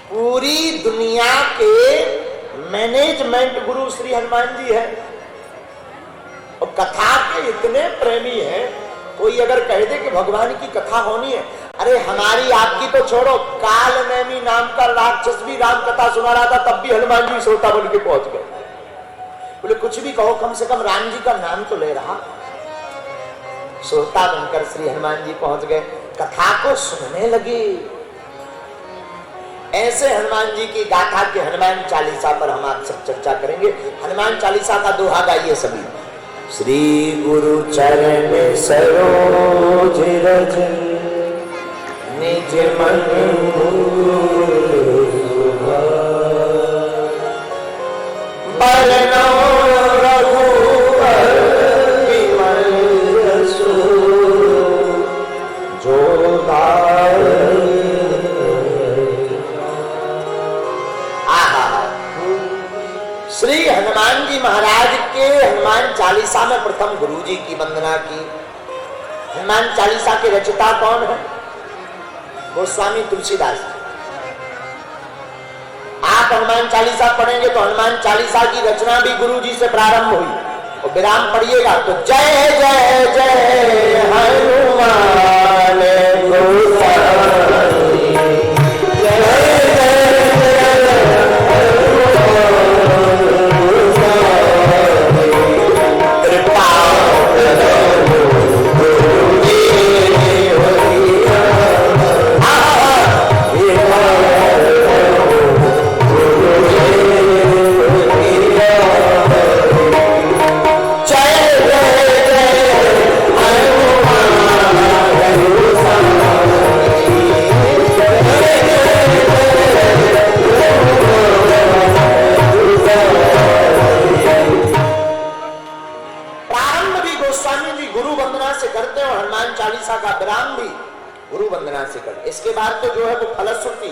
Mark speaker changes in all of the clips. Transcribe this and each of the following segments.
Speaker 1: पूरी दुनिया के मैनेजमेंट गुरु श्री हनुमान जी है और कथा के इतने प्रेमी हैं। कोई अगर कह दे कि भगवान की कथा होनी है, अरे हमारी आपकी तो छोड़ो, काल नेमी नाम का राक्षस भी राम कथा सुना रहा था, तब भी हनुमान जी श्रोता बन के पहुंच गए। बोले कुछ भी कहो, कम से कम राम जी का नाम तो ले रहा। श्रोता बनकर श्री हनुमान जी पहुंच गए, कथा को सुनने लगे। ऐसे हनुमान जी की गाथा के हनुमान चालीसा पर हम आप सब चर्चा करेंगे। हनुमान चालीसा का दोहा गाइए सभी। श्री गुरु चरण सरोज रज निज मन बरनो रघुवर विमल जसु जो श्री हनुमान जी महाराज के हनुमान चालीसा में प्रथम गुरु जी की वंदना की। हनुमान चालीसा के रचयिता कौन है? गोस्वामी तुलसीदास। आप हनुमान चालीसा पढ़ेंगे तो हनुमान चालीसा की रचना भी गुरु जी से प्रारंभ हुई। और विराम पढ़िएगा तो जय जय जय हनुमान गोसाई, इसके बाद तो जो है वो फलश्रुति।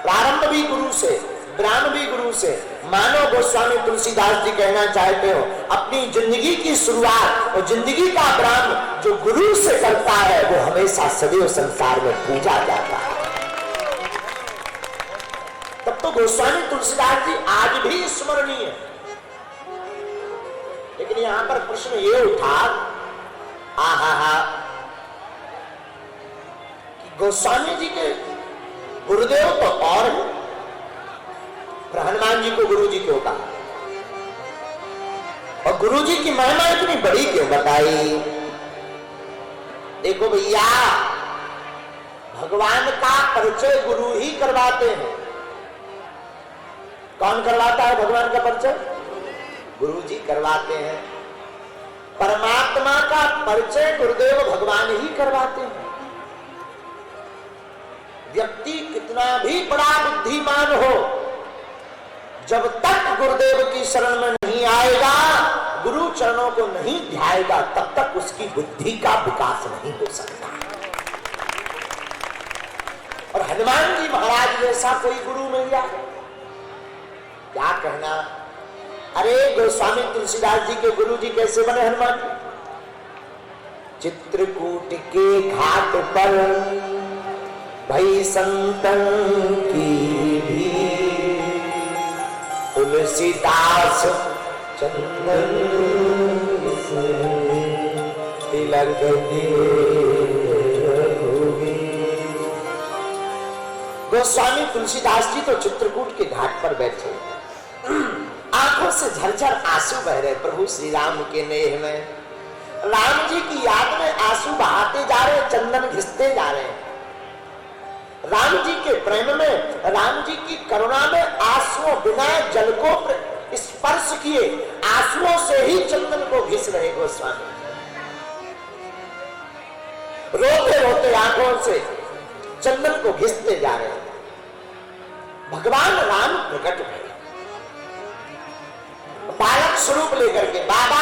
Speaker 1: प्रारंभ भी गुरु से, विराम भी गुरु से। मानो गोस्वामी तुलसीदास जी कहना चाहते हो, अपनी जिंदगी की शुरुआत और जिंदगी का विराम जो गुरु से करता है वो हमेशा सदैव संसार में पूजा जाता है। तब तो गोस्वामी तुलसीदास जी आज भी स्मरणीय है। लेकिन यहां पर प्रश्न ये उठा, गोस्वामी जी के गुरुदेव तो और है, हनुमान जी को गुरु जी क्यों कहा? और गुरु जी की महिमा इतनी बड़ी क्यों बताई? देखो भैया, भगवान का परिचय गुरु ही करवाते हैं। कौन करवाता है भगवान का परिचय? गुरु जी करवाते हैं। परमात्मा का परिचय गुरुदेव भगवान ही करवाते हैं। व्यक्ति कितना भी बड़ा बुद्धिमान हो, जब तक गुरुदेव की शरण में नहीं आएगा, गुरु चरणों को नहीं ध्याएगा, तब तक उसकी बुद्धि का विकास नहीं हो सकता। और हनुमान जी महाराज जैसा कोई गुरु मिल जाए, क्या कहना। अरे गोस्वामी तुलसीदास जी के गुरु जी कैसे बने हनुमान जी? चित्रकूट के घाट पर भई संतन की भी तुलसीदास चंदन से तिलक गोस्वामी तुलसीदास जी तो चित्रकूट के घाट पर बैठे, आंखों से झरझर आंसू बह रहे प्रभु श्री राम के नेह में। राम जी की याद में आंसू बहाते जा रहे, चंदन घिसते जा रहे। राम जी के प्रेम में, राम जी की करुणा में आंसुओं बिना जल को स्पर्श किए आंसुओं से ही चंदन को घिस रहे गोस्वामी। रोते रोते आंखों से चंदन को घिसते जा रहे। भगवान राम प्रकट हुए बालक स्वरूप लेकर के, बाबा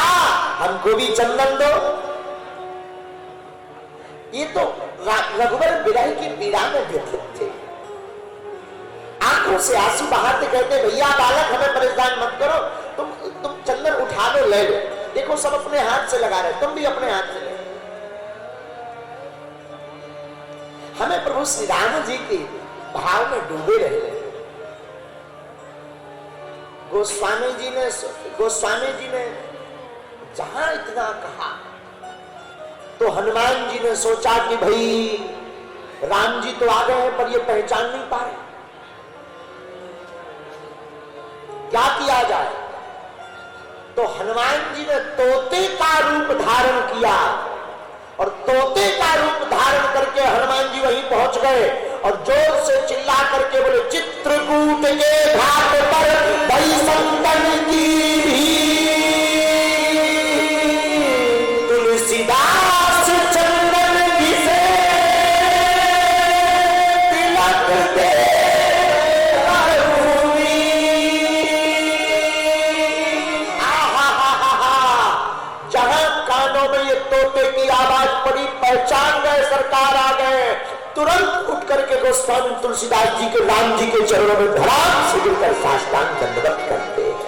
Speaker 1: हमको भी चंदन दो। ये तो रघुवर विरह की पीड़ा में व्यथित थे, आंखों से आंसू बहाते कहते, भैया बालक हमें परेशान मत करो, तुम चंदन उठा लो, ले लो। देखो सब अपने हाथ से लगा रहे, तुम भी अपने हाथ से ले। हमें प्रभु श्री राम जी की भाव में डूबे रहे। गोस्वामी जी ने जहां इतना कहा तो हनुमान जी ने सोचा कि भाई राम जी तो आ गए हैं, पर ये पहचान नहीं पा रहे, क्या किया जाए। तो हनुमान जी ने तोते का रूप धारण किया और तोते का रूप धारण करके हनुमान जी वहीं पहुंच गए और जोर से चिल्ला करके बोले, चित्रकूट के घाट पर भई संतन की तुलसीदास चंदन घिसे तिलक दे तोते की आवाज पड़ी, पहचान गए, सरकार आ गए। तुरंत उठ करके गोस्वामी तुलसीदास जी के राम जी के चरणों में धड़ाम से गिरकर साष्टांग दंडवत करते हैं।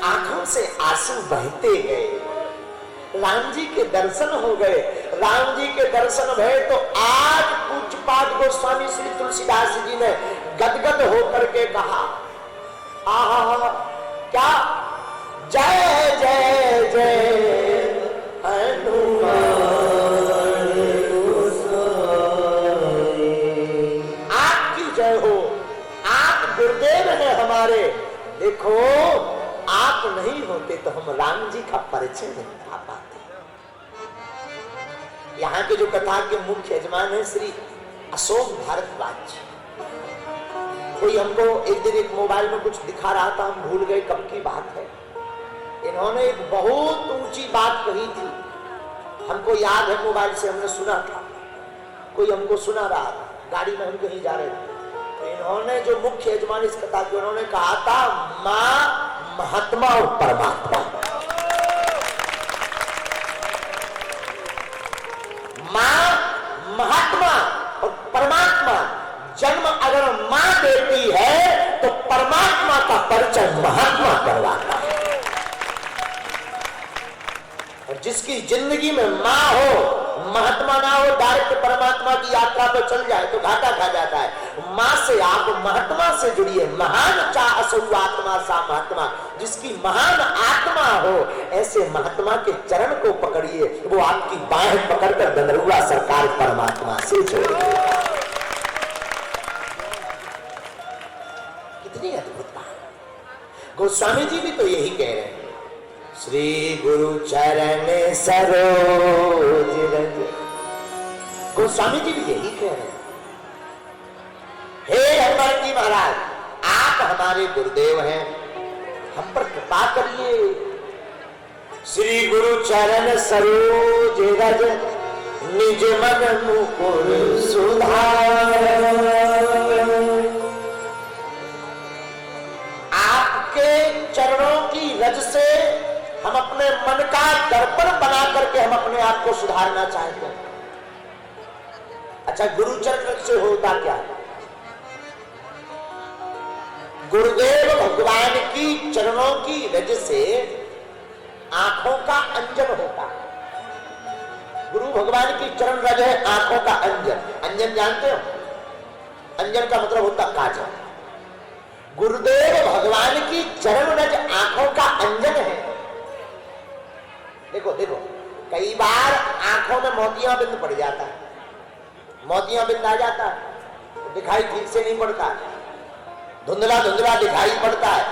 Speaker 1: आंखों से आंसू बहते गए, राम जी के दर्शन हो गए। राम जी के दर्शन भय तो आज पूज्यपाद गोस्वामी श्री तुलसीदास जी ने गदगद होकर के कहा, आहा क्या जय जय जय हनुमान, आपकी जय हो, आप गुरुदेव हैं हमारे। देखो आप नहीं होते तो हम राम जी का परिचय नहीं पा पाते। यहाँ के जो कथा के मुख्य यजमान है श्री अशोक भारद्वाज। कोई हमको एक दिन एक मोबाइल में कुछ दिखा रहा था, हम भूल गए कब की बात है। इन्होंने एक बहुत ऊंची बात कही थी, हमको याद है, मोबाइल से हमने सुना था, कोई हमको सुना रहा था, गाड़ी में हम कहीं जा रहे थे। तो इन्होंने जो मुख्य यजमान इस कथा की, उन्होंने कहा था मां महात्मा और परमात्मा। मां महात्मा और परमात्मा, जन्म अगर मां देती है तो परमात्मा का परिचय महात्मा करवाता है। और जिसकी जिंदगी में मां हो, महात्मा ना हो, डायरेक्ट परमात्मा की यात्रा पर चल जाए तो घाटा खा जाता है। मां से आप महात्मा से जुड़िए। महान चा असु आत्मा सा महात्मा, जिसकी महान आत्मा हो ऐसे महात्मा के चरण को पकड़िए, वो आपकी बाहें पकड़कर दंडरुआ सरकार परमात्मा से जोड़िए। कितनी अद्भुत बात। गोस्वामी जी भी तो यही कह रहे हैं, श्री गुरु चरण सरोज रज। गोस्वामी जी भी यही कह रहे हैं, हे हनुमान जी महाराज, आप हमारे गुरुदेव हैं, हम पर कृपा करिए। श्री गुरु चरण सरोज रज निज मन मुकुर सुधार। आपके चरणों की रज से हम अपने मन का दर्पण बना करके हम अपने आप को सुधारना चाहते हैं। अच्छा, गुरुचरण से होता क्या? गुरुदेव भगवान की चरणों की रज से आंखों का अंजन होता है। गुरु भगवान की चरण रज है आंखों का अंजन। अंजन जानते हो? अंजन का मतलब होता काजल। गुरुदेव भगवान की चरण रज आंखों का अंजन है। देखो देखो, कई बार आंखों में मोतियां बिंद पड़ जाता है, मोतियां बिंद आ जाता है, दिखाई ठीक से नहीं पड़ता, धुंधला धुंधला दिखाई पड़ता है।